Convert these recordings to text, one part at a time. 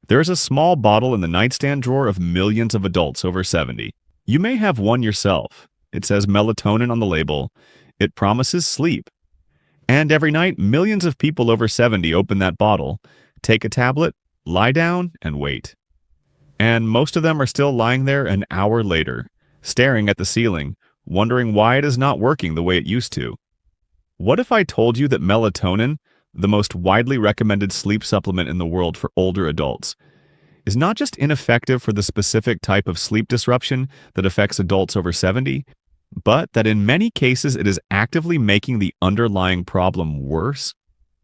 There is a small bottle in the nightstand drawer of millions of adults over 70. You may have one yourself. It says melatonin on the label. It promises sleep. And every night, millions of people over 70 open that bottle, take a tablet, lie down, and wait. And most of them are still lying there an hour later, staring at the ceiling, wondering why it is not working the way it used to. What if I told you that melatonin, the most widely recommended sleep supplement in the world for older adults, is not just ineffective for the specific type of sleep disruption that affects adults over 70, but that in many cases it is actively making the underlying problem worse?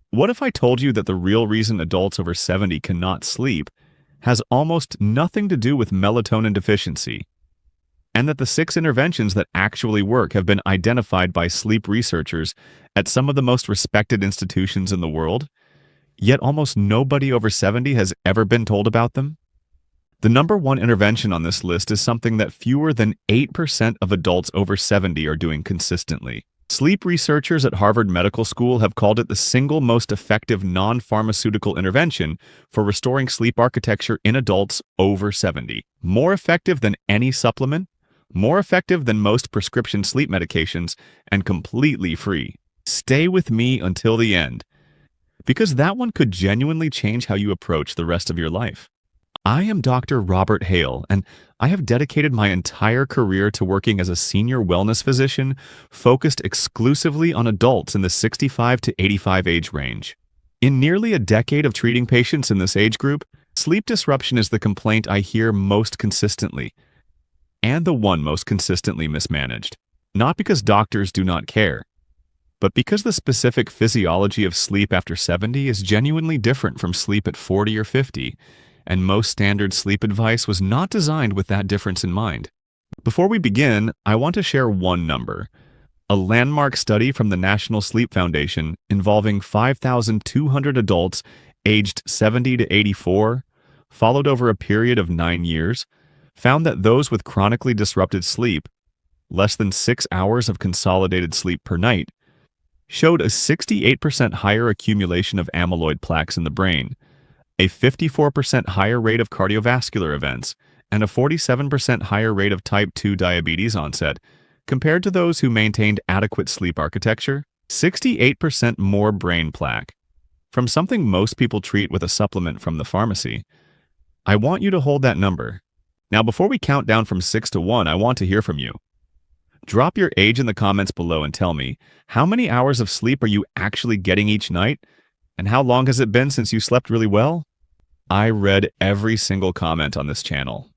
What if I told you that the real reason adults over 70 cannot sleep has almost nothing to do with melatonin deficiency, and that the 6 interventions that actually work have been identified by sleep researchers at some of the most respected institutions in the world, yet almost nobody over 70 has ever been told about them? The number one intervention on this list is something that fewer than 8% of adults over 70 are doing consistently. Sleep researchers at Harvard Medical School have called it the single most effective non-pharmaceutical intervention for restoring sleep architecture in adults over 70. More effective than any supplement, more effective than most prescription sleep medications, and completely free. Stay with me until the end, because that one could genuinely change how you approach the rest of your life. I am Dr. Robert Hale, and I have dedicated my entire career to working as a senior wellness physician focused exclusively on adults in the 65 to 85 age range. In nearly a decade of treating patients in this age group, sleep disruption is the complaint I hear most consistently, and the one most consistently mismanaged. Not because doctors do not care, but because the specific physiology of sleep after 70 is genuinely different from sleep at 40 or 50, and most standard sleep advice was not designed with that difference in mind. Before we begin, I want to share one number. A landmark study from the National Sleep Foundation involving 5,200 adults aged 70 to 84, followed over a period of 9 years, found that those with chronically disrupted sleep, less than 6 hours of consolidated sleep per night, showed a 68% higher accumulation of amyloid plaques in the brain, a 54% higher rate of cardiovascular events, and a 47% higher rate of type 2 diabetes onset compared to those who maintained adequate sleep architecture. 68% more brain plaque. From something most people treat with a supplement from the pharmacy. I want you to hold that number. Now, before we count down from 6 to 1, I want to hear from you. Drop your age in the comments below and tell me, how many hours of sleep are you actually getting each night? And how long has it been since you slept really well? I read every single comment on this channel.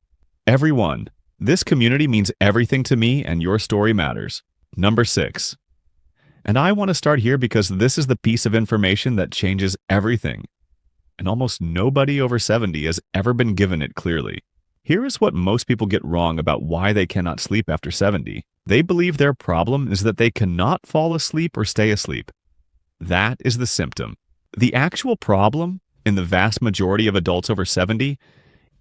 Everyone. This community means everything to me, and your story matters. Number 6. And I want to start here because this is the piece of information that changes everything. And almost nobody over 70 has ever been given it clearly. Here is what most people get wrong about why they cannot sleep after 70. They believe their problem is that they cannot fall asleep or stay asleep. That is the symptom. The actual problem, in the vast majority of adults over 70,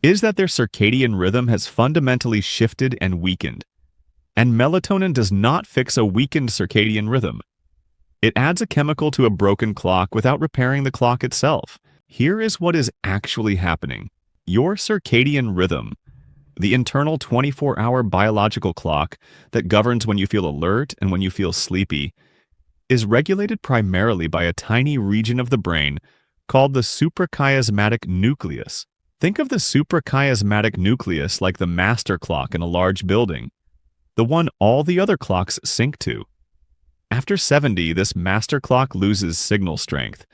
is that their circadian rhythm has fundamentally shifted and weakened. And melatonin does not fix a weakened circadian rhythm. It adds a chemical to a broken clock without repairing the clock itself. Here is what is actually happening. Your circadian rhythm, the internal 24-hour biological clock that governs when you feel alert and when you feel sleepy, is regulated primarily by a tiny region of the brain called the suprachiasmatic nucleus. Think of the suprachiasmatic nucleus like the master clock in a large building, the one all the other clocks sync to. After 70, this master clock loses signal strength.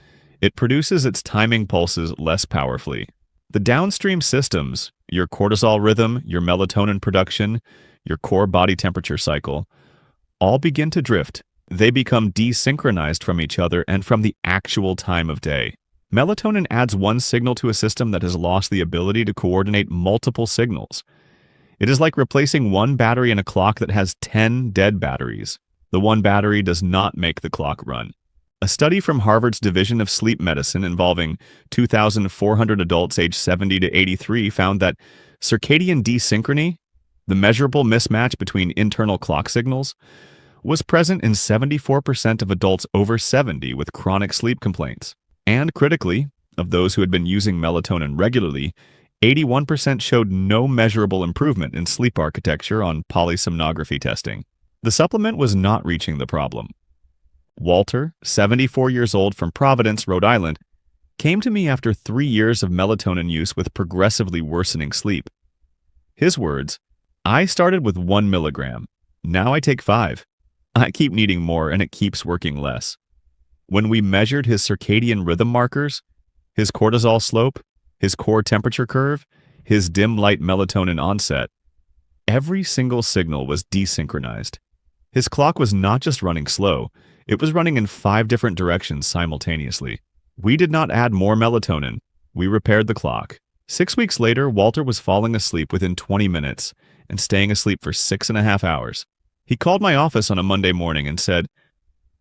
It produces its timing pulses less powerfully. The downstream systems, your cortisol rhythm, your melatonin production, your core body temperature cycle, all begin to drift. They become desynchronized from each other and from the actual time of day. Melatonin adds one signal to a system that has lost the ability to coordinate multiple signals. It is like replacing one battery in a clock that has 10 dead batteries. The one battery does not make the clock run. A study from Harvard's Division of Sleep Medicine involving 2,400 adults aged 70 to 83 found that circadian desynchrony, the measurable mismatch between internal clock signals, was present in 74% of adults over 70 with chronic sleep complaints. And critically, of those who had been using melatonin regularly, 81% showed no measurable improvement in sleep architecture on polysomnography testing. The supplement was not reaching the problem. Walter, 74 years old from Providence, Rhode Island, came to me after 3 years of melatonin use with progressively worsening sleep. His words, "I started with 1 milligram. Now I take 5. I keep needing more and it keeps working less." When we measured his circadian rhythm markers, his cortisol slope, his core temperature curve, his dim light melatonin onset, every single signal was desynchronized. His clock was not just running slow, it was running in 5 different directions simultaneously. We did not add more melatonin. We repaired the clock. 6 weeks later, Walter was falling asleep within 20 minutes and staying asleep for 6.5 hours. He called my office on a Monday morning and said,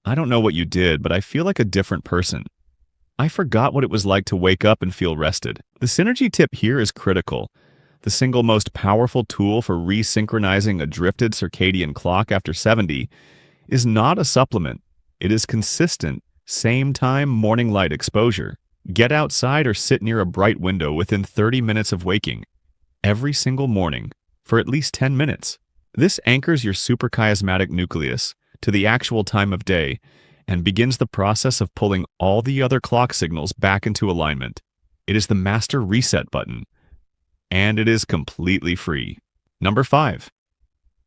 "I don't know what you did, but I feel like a different person. I forgot what it was like to wake up and feel rested." The synergy tip here is critical. The single most powerful tool for resynchronizing a drifted circadian clock after 70 is not a supplement. It is consistent, same-time morning light exposure. Get outside or sit near a bright window within 30 minutes of waking, every single morning, for at least 10 minutes. This anchors your suprachiasmatic nucleus to the actual time of day and begins the process of pulling all the other clock signals back into alignment. It is the master reset button, and it is completely free. Number 5.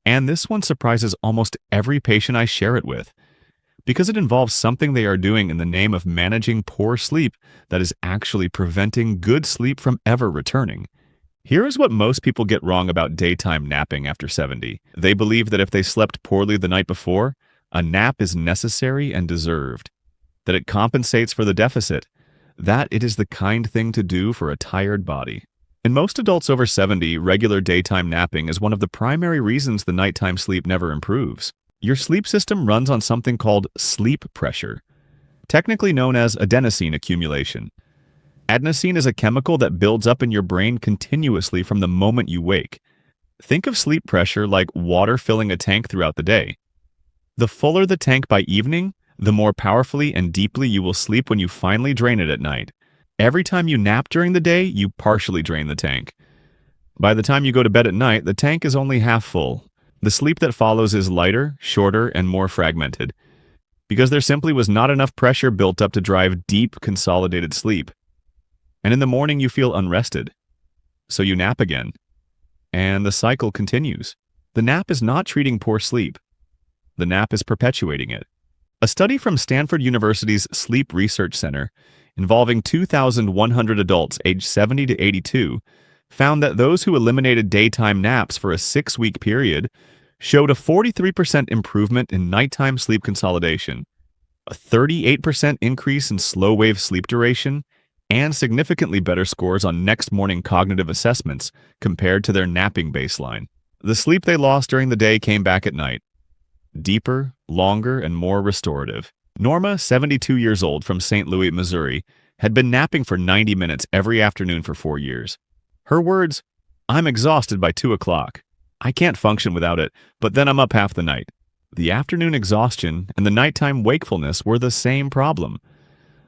And this one surprises almost every patient I share it with, because it involves something they are doing in the name of managing poor sleep that is actually preventing good sleep from ever returning. Here is what most people get wrong about daytime napping after 70. They believe that if they slept poorly the night before, a nap is necessary and deserved, that it compensates for the deficit, that it is the kind thing to do for a tired body. In most adults over 70, regular daytime napping is one of the primary reasons the nighttime sleep never improves. Your sleep system runs on something called sleep pressure, technically known as adenosine accumulation. Adenosine is a chemical that builds up in your brain continuously from the moment you wake. Think of sleep pressure like water filling a tank throughout the day. The fuller the tank by evening, the more powerfully and deeply you will sleep when you finally drain it at night. Every time you nap during the day, you partially drain the tank. By the time you go to bed at night, the tank is only half full. The sleep that follows is lighter, shorter, and more fragmented, because there simply was not enough pressure built up to drive deep, consolidated sleep. And in the morning you feel unrested, so you nap again, and the cycle continues. The nap is not treating poor sleep. The nap is perpetuating it. A study from Stanford University's Sleep Research Center, involving 2,100 adults aged 70 to 82, found that those who eliminated daytime naps for a 6-week period showed a 43% improvement in nighttime sleep consolidation, a 38% increase in slow-wave sleep duration, and significantly better scores on next morning cognitive assessments compared to their napping baseline. The sleep they lost during the day came back at night, deeper, longer, and more restorative. Norma, 72 years old from St. Louis, Missouri, had been napping for 90 minutes every afternoon for 4 years. Her words, "I'm exhausted by 2 o'clock. I can't function without it, but then I'm up half the night." The afternoon exhaustion and the nighttime wakefulness were the same problem.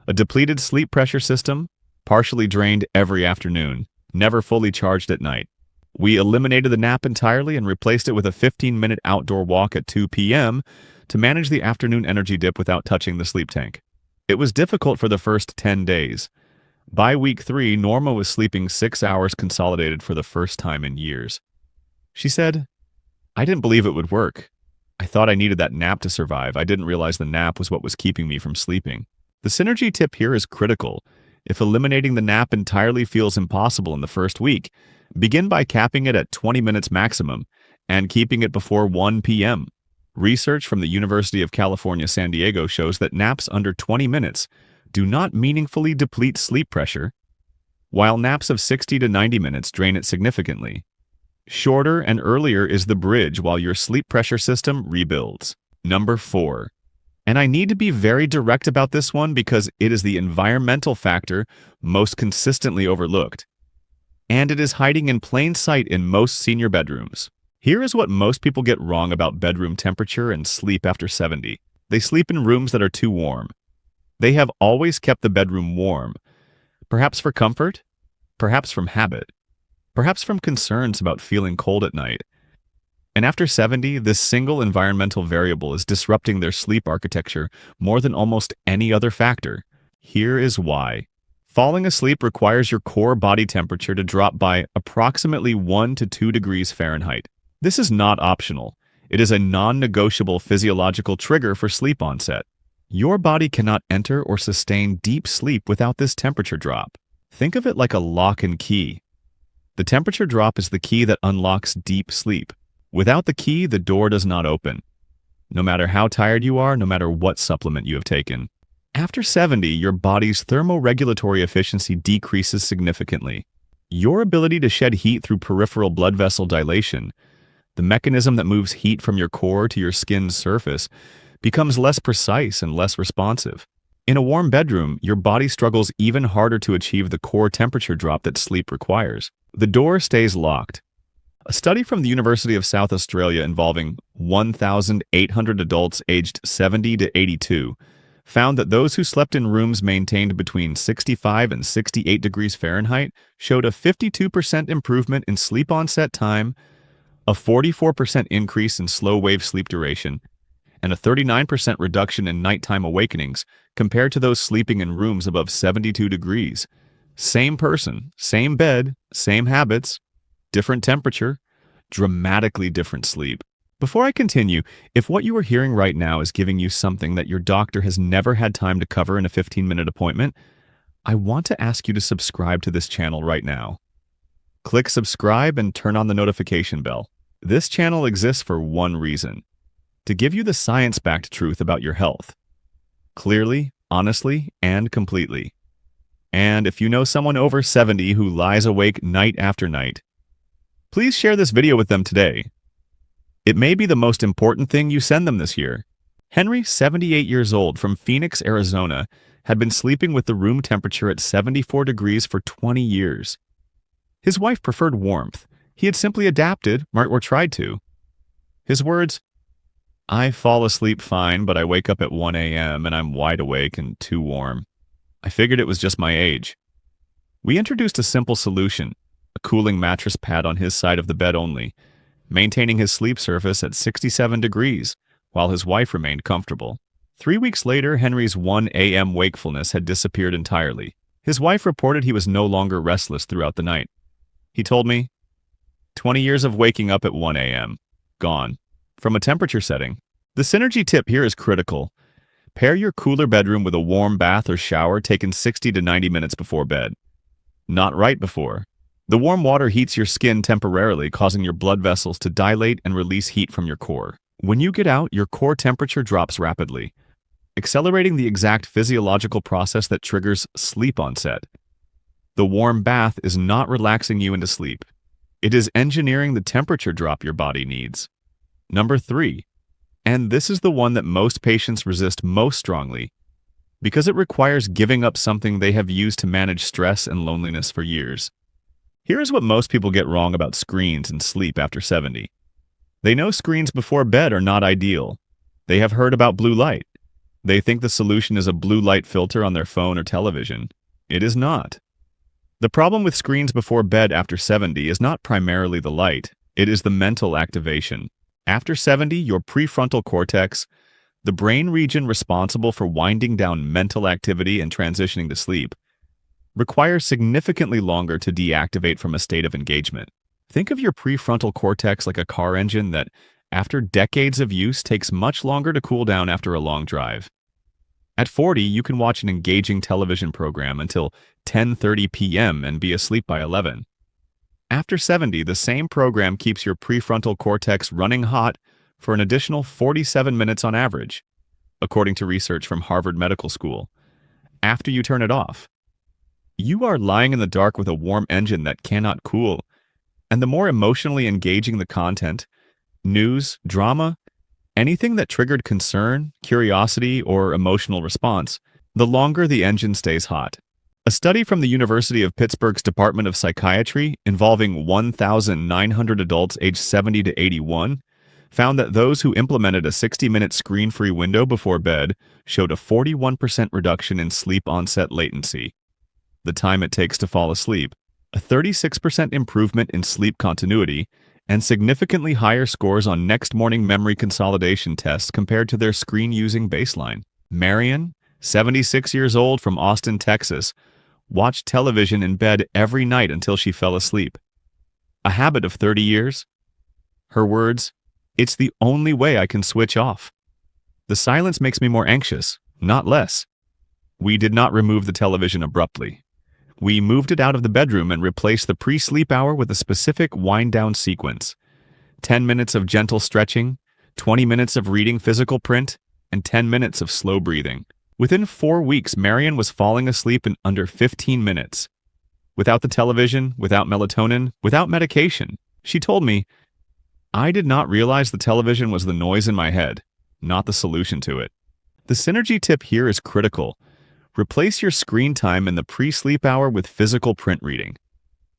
A depleted sleep pressure system, partially drained every afternoon, never fully charged at night. We eliminated the nap entirely and replaced it with a 15-minute outdoor walk at 2 p.m. to manage the afternoon energy dip without touching the sleep tank. It was difficult for the first 10 days. By week 3, Norma was sleeping 6 hours consolidated for the first time in years. She said, "I didn't believe it would work. I thought I needed that nap to survive. I didn't realize the nap was what was keeping me from sleeping." The synergy tip here is critical. If eliminating the nap entirely feels impossible in the first week, begin by capping it at 20 minutes maximum and keeping it before 1 p.m. Research from the University of California, San Diego shows that naps under 20 minutes do not meaningfully deplete sleep pressure, while naps of 60 to 90 minutes drain it significantly. Shorter and earlier is the bridge while your sleep pressure system rebuilds. Number 4. And I need to be very direct about this one because it is the environmental factor most consistently overlooked. And it is hiding in plain sight in most senior bedrooms. Here is what most people get wrong about bedroom temperature and sleep after 70. They sleep in rooms that are too warm. They have always kept the bedroom warm, Perhaps for comfort? Perhaps from habit? Perhaps from concerns about feeling cold at night? And after 70, this single environmental variable is disrupting their sleep architecture more than almost any other factor. Here is why. Falling asleep requires your core body temperature to drop by approximately 1 to 2 degrees Fahrenheit. This is not optional. It is a non-negotiable physiological trigger for sleep onset. Your body cannot enter or sustain deep sleep without this temperature drop. Think of it like a lock and key. The temperature drop is the key that unlocks deep sleep. Without the key, the door does not open. No matter how tired you are, no matter what supplement you have taken. After 70, your body's thermoregulatory efficiency decreases significantly. Your ability to shed heat through peripheral blood vessel dilation, the mechanism that moves heat from your core to your skin's surface, becomes less precise and less responsive. In a warm bedroom, your body struggles even harder to achieve the core temperature drop that sleep requires. The door stays locked. A study from the University of South Australia involving 1,800 adults aged 70 to 82 found that those who slept in rooms maintained between 65 and 68 degrees Fahrenheit showed a 52% improvement in sleep onset time, a 44% increase in slow-wave sleep duration, and a 39% reduction in nighttime awakenings compared to those sleeping in rooms above 72 degrees. Same person, same bed, same habits, different temperature, dramatically different sleep. Before I continue, if what you are hearing right now is giving you something that your doctor has never had time to cover in a 15-minute appointment, I want to ask you to subscribe to this channel right now. Click subscribe and turn on the notification bell. This channel exists for one reason: to give you the science-backed truth about your health. Clearly, honestly, and completely. And if you know someone over 70 who lies awake night after night, please share this video with them today. It may be the most important thing you send them this year. Henry, 78 years old, from Phoenix, Arizona, had been sleeping with the room temperature at 74 degrees for 20 years. His wife preferred warmth. He had simply adapted, or tried to. His words, "I fall asleep fine, but I wake up at 1 a.m. and I'm wide awake and too warm. I figured it was just my age." We introduced a simple solution, a cooling mattress pad on his side of the bed only, maintaining his sleep surface at 67 degrees, while his wife remained comfortable. 3 weeks later, Henry's 1 a.m. wakefulness had disappeared entirely. His wife reported he was no longer restless throughout the night. He told me, 20 years of waking up at 1 a.m. Gone. From a temperature setting. The synergy tip here is critical. Pair your cooler bedroom with a warm bath or shower taken 60 to 90 minutes before bed. Not right before. The warm water heats your skin temporarily, causing your blood vessels to dilate and release heat from your core. When you get out, your core temperature drops rapidly, accelerating the exact physiological process that triggers sleep onset. The warm bath is not relaxing you into sleep. It is engineering the temperature drop your body needs. Number 3, and this is the one that most patients resist most strongly, because it requires giving up something they have used to manage stress and loneliness for years. Here is what most people get wrong about screens and sleep after 70. They know screens before bed are not ideal. They have heard about blue light. They think the solution is a blue light filter on their phone or television. It is not. The problem with screens before bed after 70 is not primarily the light. It is the mental activation. After 70, your prefrontal cortex, the brain region responsible for winding down mental activity and transitioning to sleep, requires significantly longer to deactivate from a state of engagement. Think of your prefrontal cortex like a car engine that, after decades of use, takes much longer to cool down after a long drive. At 40, you can watch an engaging television program until 10:30 p.m. and be asleep by 11. After 70, the same program keeps your prefrontal cortex running hot for an additional 47 minutes on average, according to research from Harvard Medical School, after you turn it off. You are lying in the dark with a warm engine that cannot cool, and the more emotionally engaging the content, news, drama, anything that triggered concern, curiosity, or emotional response, the longer the engine stays hot. A study from the University of Pittsburgh's Department of Psychiatry involving 1,900 adults aged 70 to 81 found that those who implemented a 60-minute screen-free window before bed showed a 41% reduction in sleep onset latency. the time it takes to fall asleep, a 36% improvement in sleep continuity, and significantly higher scores on next morning memory consolidation tests compared to their screen-using baseline. Marion, 76 years old from Austin, Texas, watched television in bed every night until she fell asleep. A habit of 30 years? Her words, "It's the only way I can switch off. The silence makes me more anxious, not less." We did not remove the television abruptly. We moved it out of the bedroom and replaced the pre-sleep hour with a specific wind-down sequence. 10 minutes of gentle stretching, 20 minutes of reading physical print, and 10 minutes of slow breathing. Within 4 weeks, Marion was falling asleep in under 15 minutes. Without the television, without melatonin, without medication. She told me, "I did not realize the television was the noise in my head, not the solution to it." The synergy tip here is critical. Replace your screen time in the pre-sleep hour with physical print reading.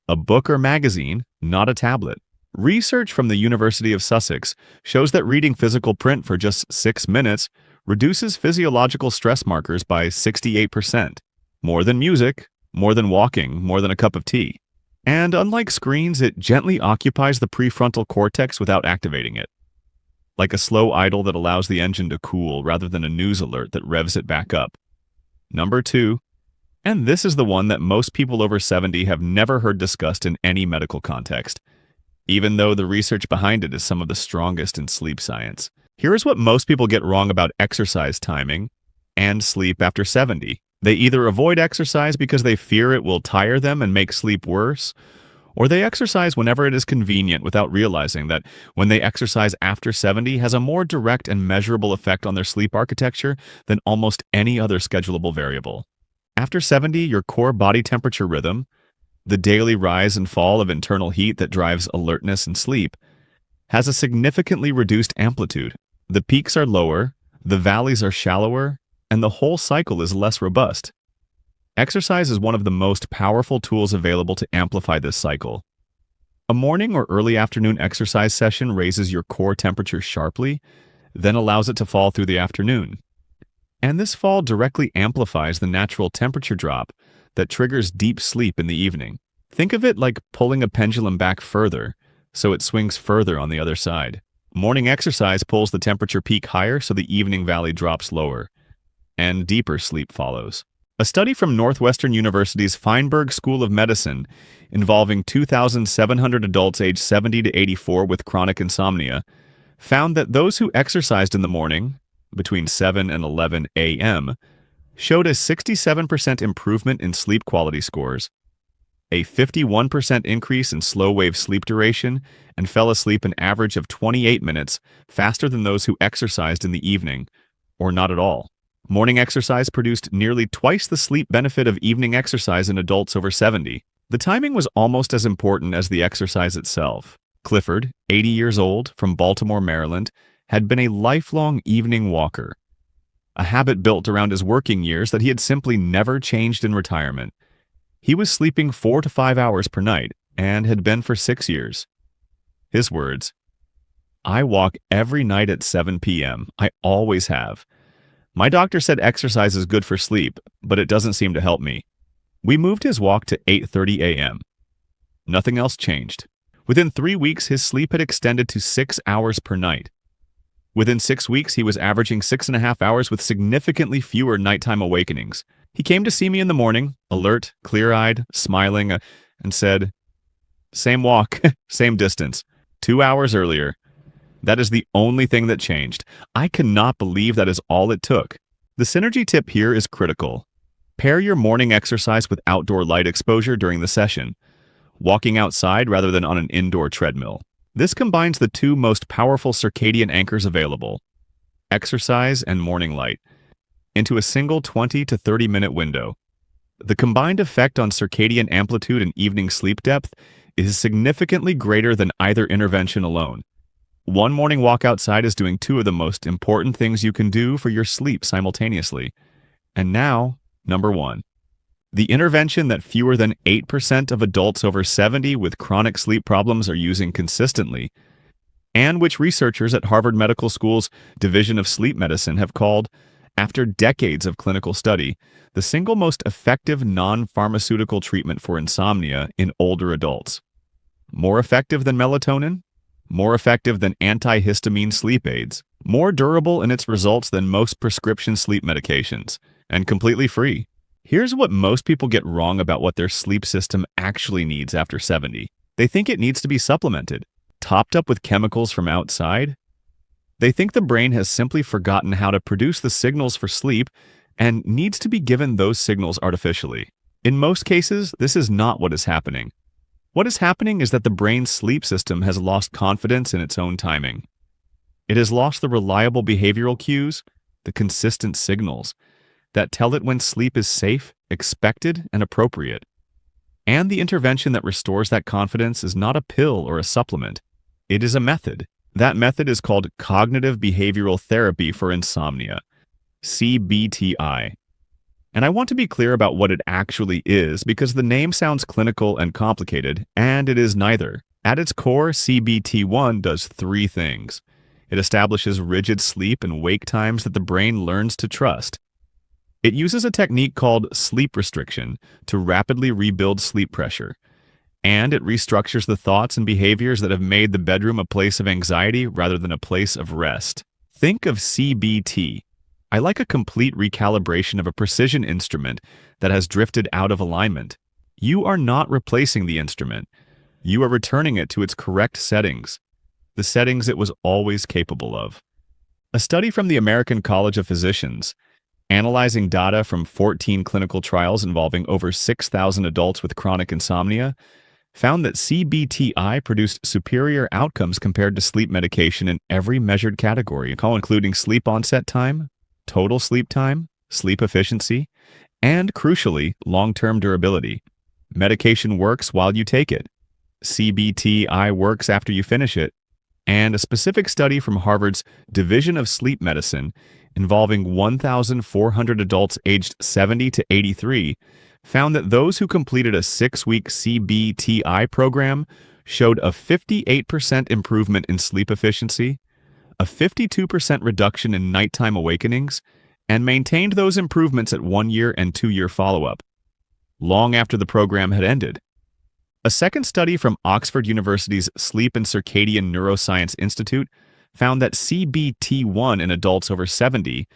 A book or magazine, not a tablet. Research from the University of Sussex shows that reading physical print for just 6 minutes reduces physiological stress markers by 68%. More than music, more than walking, more than a cup of tea. And unlike screens, it gently occupies the prefrontal cortex without activating it. Like a slow idle that allows the engine to cool rather than a news alert that revs it back up. Number 2, and this is the one that most people over 70 have never heard discussed in any medical context, even though the research behind it is some of the strongest in sleep science. Here is what most people get wrong about exercise timing and sleep after 70. They either avoid exercise because they fear it will tire them and make sleep worse, or they exercise whenever it is convenient without realizing that when they exercise after 70 has a more direct and measurable effect on their sleep architecture than almost any other schedulable variable. After 70, your core body temperature rhythm, the daily rise and fall of internal heat that drives alertness and sleep, has a significantly reduced amplitude. The peaks are lower, the valleys are shallower, and the whole cycle is less robust. Exercise is one of the most powerful tools available to amplify this cycle. A morning or early afternoon exercise session raises your core temperature sharply, then allows it to fall through the afternoon. And this fall directly amplifies the natural temperature drop that triggers deep sleep in the evening. Think of it like pulling a pendulum back further, so it swings further on the other side. Morning exercise pulls the temperature peak higher so the evening valley drops lower, and deeper sleep follows. A study from Northwestern University's Feinberg School of Medicine involving 2,700 adults aged 70 to 84 with chronic insomnia found that those who exercised in the morning, between 7 and 11 a.m., showed a 67% improvement in sleep quality scores, a 51% increase in slow-wave sleep duration, and fell asleep an average of 28 minutes faster than those who exercised in the evening, or not at all. Morning exercise produced nearly twice the sleep benefit of evening exercise in adults over 70. The timing was almost as important as the exercise itself. Clifford, 80 years old, from Baltimore, Maryland, had been a lifelong evening walker, a habit built around his working years that he had simply never changed in retirement. He was sleeping 4 to 5 hours per night and had been for 6 years. His words, "I walk every night at 7 p.m. I always have. My doctor said exercise is good for sleep, but it doesn't seem to help me." We moved his walk to 8:30 a.m. Nothing else changed. Within 3 weeks, his sleep had extended to 6 hours per night. Within 6 weeks, he was averaging 6.5 hours with significantly fewer nighttime awakenings. He came to see me in the morning, alert, clear-eyed, smiling, and said, "Same walk, same distance, 2 hours earlier. That is the only thing that changed. I cannot believe that is all it took." The synergy tip here is critical. Pair your morning exercise with outdoor light exposure during the session, walking outside rather than on an indoor treadmill. This combines the two most powerful circadian anchors available, exercise and morning light, into a single 20 to 30-minute window. The combined effect on circadian amplitude and evening sleep depth is significantly greater than either intervention alone. One morning walk outside is doing two of the most important things you can do for your sleep simultaneously. And now, number 1. The intervention that fewer than 8% of adults over 70 with chronic sleep problems are using consistently, and which researchers at Harvard Medical School's Division of Sleep Medicine have called After decades of clinical study, the single most effective non-pharmaceutical treatment for insomnia in older adults. More effective than melatonin? More effective than antihistamine sleep aids, more durable in its results than most prescription sleep medications, and completely free. Here's what most people get wrong about what their sleep system actually needs after 70. They think it needs to be supplemented, topped up with chemicals from outside. They think the brain has simply forgotten how to produce the signals for sleep and needs to be given those signals artificially. In most cases, this is not what is happening. What is happening is that the brain's sleep system has lost confidence in its own timing. It has lost the reliable behavioral cues, the consistent signals, that tell it when sleep is safe, expected, and appropriate. And the intervention that restores that confidence is not a pill or a supplement. It is a method. That method is called cognitive behavioral therapy for insomnia, CBT-I. And I want to be clear about what it actually is because the name sounds clinical and complicated, and it is neither. At its core, CBT-I does three things. It establishes rigid sleep and wake times that the brain learns to trust. It uses a technique called sleep restriction to rapidly rebuild sleep pressure. And it restructures the thoughts and behaviors that have made the bedroom a place of anxiety rather than a place of rest. Think of CBT. I like a complete recalibration of a precision instrument that has drifted out of alignment. You are not replacing the instrument. You are returning it to its correct settings, the settings it was always capable of. A study from the American College of Physicians, analyzing data from 14 clinical trials involving over 6,000 adults with chronic insomnia, found that CBT-I produced superior outcomes compared to sleep medication in every measured category, including sleep onset time, total sleep time, sleep efficiency, and, crucially, long-term durability. Medication works while you take it. CBT-I works after you finish it. And a specific study from Harvard's Division of Sleep Medicine involving 1,400 adults aged 70 to 83 found that those who completed a 6-week CBT-I program showed a 58% improvement in sleep efficiency, a 52% reduction in nighttime awakenings, and maintained those improvements at 1-year and 2-year follow-up, long after the program had ended. A second study from Oxford University's Sleep and Circadian Neuroscience Institute found that CBT-I in adults over 70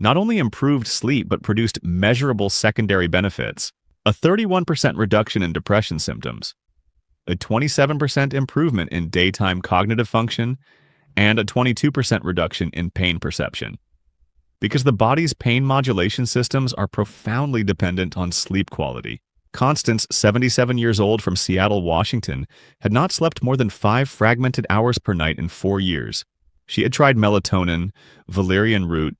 not only improved sleep but produced measurable secondary benefits, a 31% reduction in depression symptoms, a 27% improvement in daytime cognitive function, and a 22% reduction in pain perception. Because the body's pain modulation systems are profoundly dependent on sleep quality. Constance, 77 years old from Seattle, Washington, had not slept more than 5 fragmented hours per night in 4 years. She had tried melatonin, valerian root,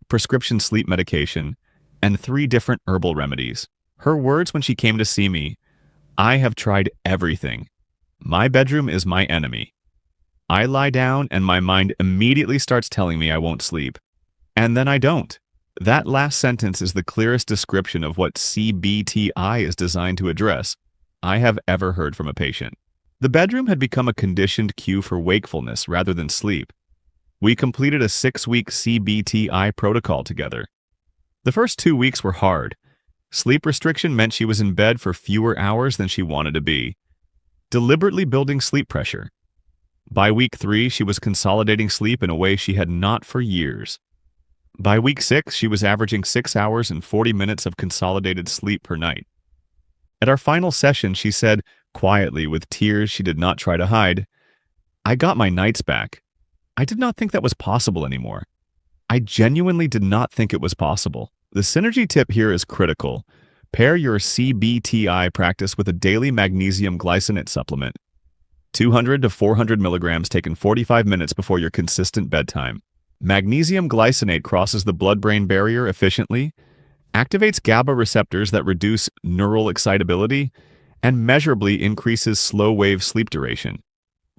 prescription sleep medication, and 3 different herbal remedies. Her words when she came to see me, "I have tried everything. My bedroom is my enemy. I lie down and my mind immediately starts telling me I won't sleep. And then I don't." That last sentence is the clearest description of what CBT-I is designed to address I have ever heard from a patient. The bedroom had become a conditioned cue for wakefulness rather than sleep. We completed a 6-week CBT-I protocol together. The first 2 weeks were hard. Sleep restriction meant she was in bed for fewer hours than she wanted to be, deliberately building sleep pressure. By week 3, she was consolidating sleep in a way she had not for years. By week 6, she was averaging 6 hours and 40 minutes of consolidated sleep per night. At our final session, she said, quietly, with tears she did not try to hide, "I got my nights back. I did not think that was possible anymore. I genuinely did not think it was possible." The synergy tip here is critical. Pair your CBT-I practice with a daily magnesium glycinate supplement. 200 to 400 milligrams taken 45 minutes before your consistent bedtime. Magnesium glycinate crosses the blood-brain barrier efficiently, activates GABA receptors that reduce neural excitability, and measurably increases slow-wave sleep duration.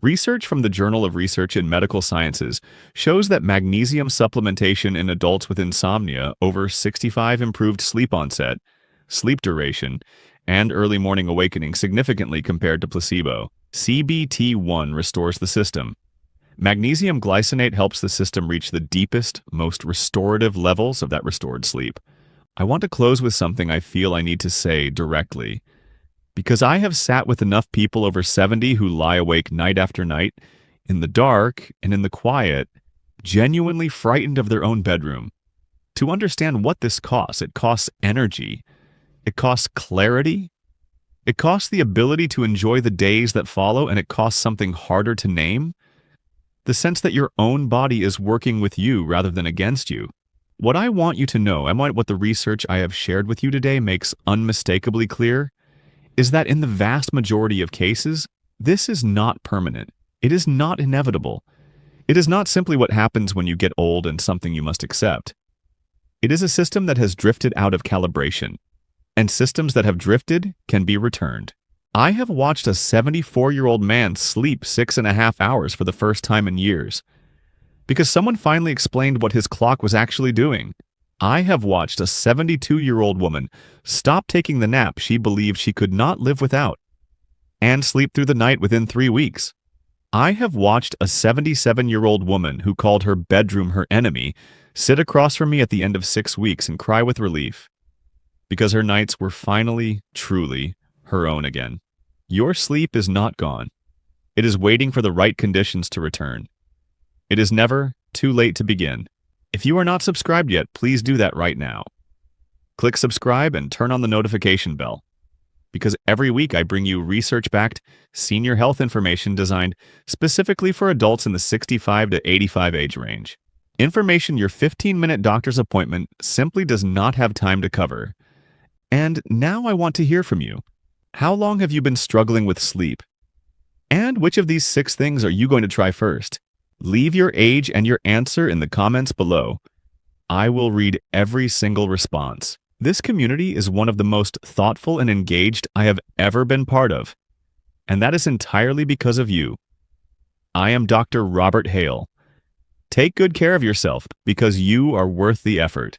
Research from the Journal of Research in Medical Sciences shows that magnesium supplementation in adults with insomnia over 65 improved sleep onset, sleep duration, and early morning awakening significantly compared to placebo. CBT-I restores the system. Magnesium glycinate helps the system reach the deepest, most restorative levels of that restored sleep. I want to close with something I feel I need to say directly, because I have sat with enough people over 70 who lie awake night after night, in the dark and in the quiet, genuinely frightened of their own bedroom, to understand what this costs. It costs energy. It costs clarity. It costs the ability to enjoy the days that follow, and it costs something harder to name: the sense that your own body is working with you rather than against you. What I want you to know, and what the research I have shared with you today makes unmistakably clear, is that in the vast majority of cases, this is not permanent. It is not inevitable. It is not simply what happens when you get old and something you must accept. It is a system that has drifted out of calibration, and systems that have drifted can be returned. I have watched a 74-year-old man sleep 6.5 hours for the first time in years, because someone finally explained what his clock was actually doing. I have watched a 72-year-old woman stop taking the nap she believed she could not live without, and sleep through the night within 3 weeks. I have watched a 77-year-old woman who called her bedroom her enemy sit across from me at the end of 6 weeks and cry with relief, because her nights were finally, truly, her own again. Your sleep is not gone. It is waiting for the right conditions to return. It is never too late to begin. If you are not subscribed yet, please do that right now. Click subscribe and turn on the notification bell, because every week I bring you research-backed senior health information designed specifically for adults in the 65 to 85 age range. Information your 15-minute doctor's appointment simply does not have time to cover. And now I want to hear from you. How long have you been struggling with sleep? And which of these 6 things are you going to try first? Leave your age and your answer in the comments below. I will read every single response. This community is one of the most thoughtful and engaged I have ever been part of, and that is entirely because of you. I am Dr. Robert Hale. Take good care of yourself, because you are worth the effort.